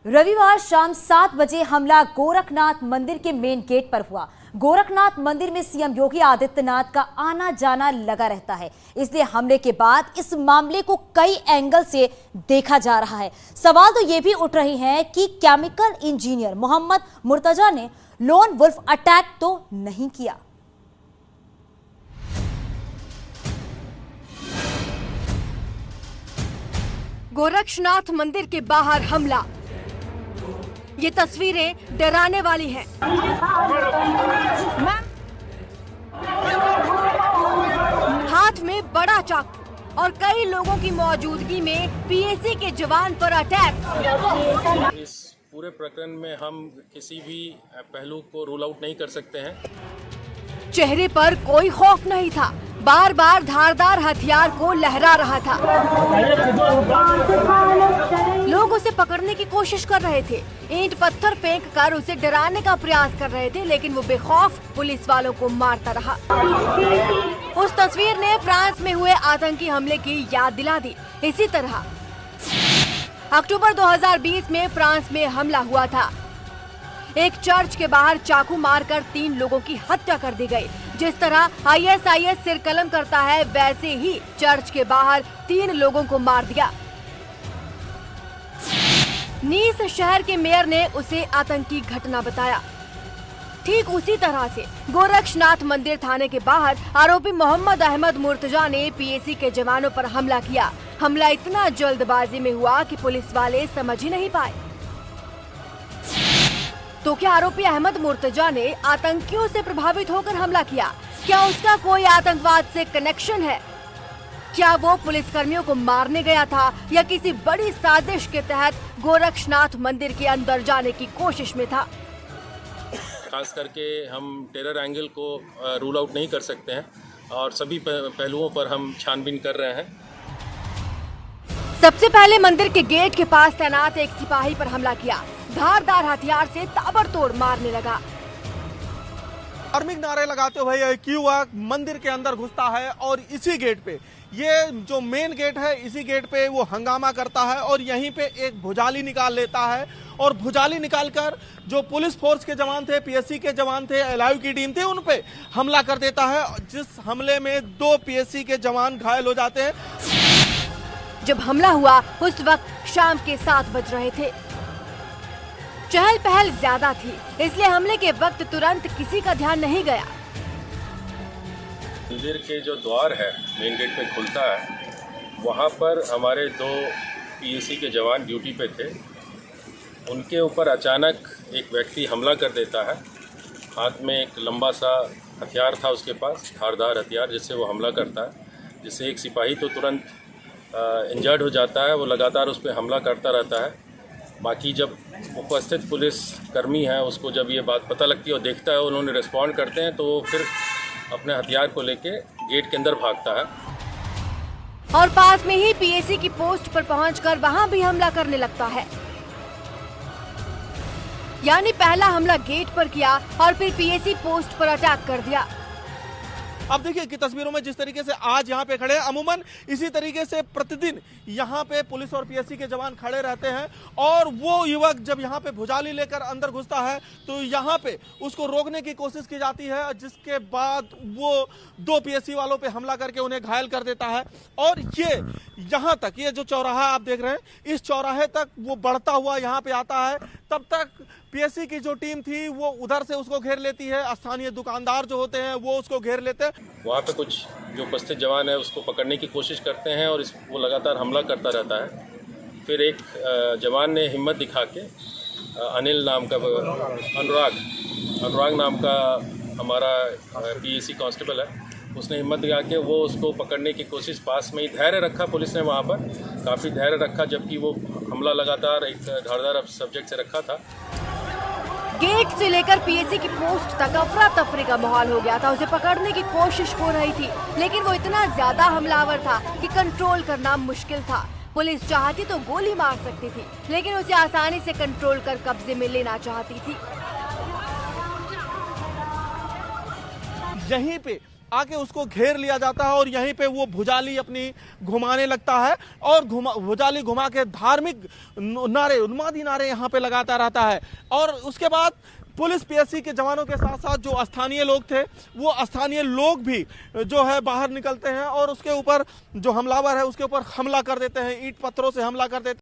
रविवार शाम 7 बजे हमला गोरखनाथ मंदिर के मेन गेट पर हुआ। गोरखनाथ मंदिर में सीएम योगी आदित्यनाथ का आना जाना लगा रहता है, इसलिए हमले के बाद इस मामले को कई एंगल से देखा जा रहा है। सवाल तो ये भी उठ रहे हैं कि केमिकल इंजीनियर मोहम्मद मुर्तजा ने लोन वुल्फ अटैक तो नहीं किया। गोरखनाथ मंदिर के बाहर हमला, ये तस्वीरें डराने वाली हैं। हाथ में बड़ा चाकू और कई लोगों की मौजूदगी में पीएसी के जवान पर अटैक। इस पूरे प्रकरण में हम किसी भी पहलू को रूल आउट नहीं कर सकते हैं। चेहरे पर कोई खौफ नहीं था, बार बार धारदार हथियार को लहरा रहा था। लोग उसे पकड़ने की कोशिश कर रहे थे, ईंट पत्थर फेंक कर उसे डराने का प्रयास कर रहे थे, लेकिन वो बेखौफ पुलिस वालों को मारता रहा। उस तस्वीर ने फ्रांस में हुए आतंकी हमले की याद दिला दी। इसी तरह अक्टूबर 2020 में फ्रांस में हमला हुआ था। एक चर्च के बाहर चाकू मारकर 3 लोगों की हत्या कर दी गई। जिस तरह आईएसआईएस सिर कलम करता है, वैसे ही चर्च के बाहर 3 लोगों को मार दिया। नीस शहर के मेयर ने उसे आतंकी घटना बताया। ठीक उसी तरह से गोरखनाथ मंदिर थाने के बाहर आरोपी मोहम्मद अहमद मुर्तजा ने पीएसी के जवानों पर हमला किया। हमला इतना जल्दबाजी में हुआ कि पुलिस वाले समझ ही नहीं पाए। तो क्या आरोपी अहमद मुर्तजा ने आतंकियों से प्रभावित होकर हमला किया? क्या उसका कोई आतंकवाद से कनेक्शन है? क्या वो पुलिसकर्मियों को मारने गया था या किसी बड़ी साजिश के तहत गोरखनाथ मंदिर के अंदर जाने की कोशिश में था? खास करके हम टेरर एंगल को रूल आउट नहीं कर सकते हैं और सभी पहलुओं पर हम छानबीन कर रहे हैं। सबसे पहले मंदिर के गेट के पास तैनात एक सिपाही पर हमला किया। धारदार हथियार से ताबड़तोड़ मारने लगा। धार्मिक नारे लगाते हुए एक युवक मंदिर के अंदर घुसता है और इसी गेट पे, ये जो मेन गेट है, इसी गेट पे वो हंगामा करता है और यहीं पे एक भुजाली निकाल लेता है और भुजाली निकालकर जो पुलिस फोर्स के जवान थे, पीएसी के जवान थे, एलआईयू की टीम थे, उन पे हमला कर देता है, जिस हमले में 2 पीएसी के जवान घायल हो जाते हैं। जब हमला हुआ उस वक्त शाम के 7 बज रहे थे। चहल पहल ज्यादा थी, इसलिए हमले के वक्त तुरंत किसी का ध्यान नहीं गया। मंदिर के जो द्वार है, मेन गेट पे खुलता है, वहाँ पर हमारे 2 पीएसी के जवान ड्यूटी पे थे। उनके ऊपर अचानक एक व्यक्ति हमला कर देता है। हाथ में एक लंबा सा हथियार था उसके पास, धारदार हथियार, जिससे वो हमला करता है, जिससे एक सिपाही तो तुरंत इंजर्ड हो जाता है। वो लगातार उस पर हमला करता रहता है। बाकी जब उपस्थित पुलिस कर्मी हैं, उसको जब ये बात पता लगती है और देखता है, उन्होंने रिस्पॉन्ड करते हैं, तो वो फिर अपने हथियार को लेके गेट के अंदर भागता है और पास में ही पीएसी की पोस्ट पर पहुंचकर वहां भी हमला करने लगता है। यानी पहला हमला गेट पर किया और फिर पीएसी पोस्ट पर अटैक कर दिया। अब देखिए कि तस्वीरों में जिस तरीके से आज यहाँ पे खड़े हैं, अमूमन इसी तरीके से प्रतिदिन यहाँ पे पुलिस और पीएसी के जवान खड़े रहते हैं और वो युवक जब यहाँ पे भुजाली लेकर अंदर घुसता है तो यहाँ पे उसको रोकने की कोशिश की जाती है, जिसके बाद वो 2 पीएसी वालों पे हमला करके उन्हें घायल कर देता है। और ये यहाँ तक, ये जो चौराहा आप देख रहे हैं, इस चौराहे तक वो बढ़ता हुआ यहाँ पे आता है। तब तक पीएसी की जो टीम थी वो उधर से उसको घेर लेती है, स्थानीय दुकानदार जो होते हैं वो उसको घेर लेते हैं। वहाँ पे कुछ जो उपस्थित जवान है उसको पकड़ने की कोशिश करते हैं और वो लगातार हमला करता रहता है। फिर एक जवान ने हिम्मत दिखा के अनिल नाम का, अनुराग नाम का हमारा पीएसी कांस्टेबल है, उसने हिम्मत दिखा के वो उसको पकड़ने की कोशिश, पास में ही धैर्य रखा पुलिस ने, वहाँ पर काफ़ी धैर्य रखा, जबकि वो हमला लगातार एक धारदार सब्जेक्ट से रखा था। गेट से लेकर पीएसी की पोस्ट तक अफरा तफरी का माहौल हो गया था। उसे पकड़ने की कोशिश हो रही थी, लेकिन वो इतना ज्यादा हमलावर था कि कंट्रोल करना मुश्किल था। पुलिस चाहती तो गोली मार सकती थी, लेकिन उसे आसानी से कंट्रोल कर कब्जे में लेना चाहती थी। यहीं पे आके उसको घेर लिया जाता है और यहीं पे वो भुजाली अपनी घुमाने लगता है और भुजाली घुमा के धार्मिक नारे, उन्मादी नारे यहाँ पे लगाता रहता है। और उसके बाद पुलिस पीएससी के जवानों के साथ साथ जो स्थानीय लोग थे, वो स्थानीय लोग भी जो है बाहर निकलते हैं और उसके ऊपर जो हमलावर है उसके ऊपर हमला कर देते हैं, ईंट पत्थरों से हमला कर देते हैं।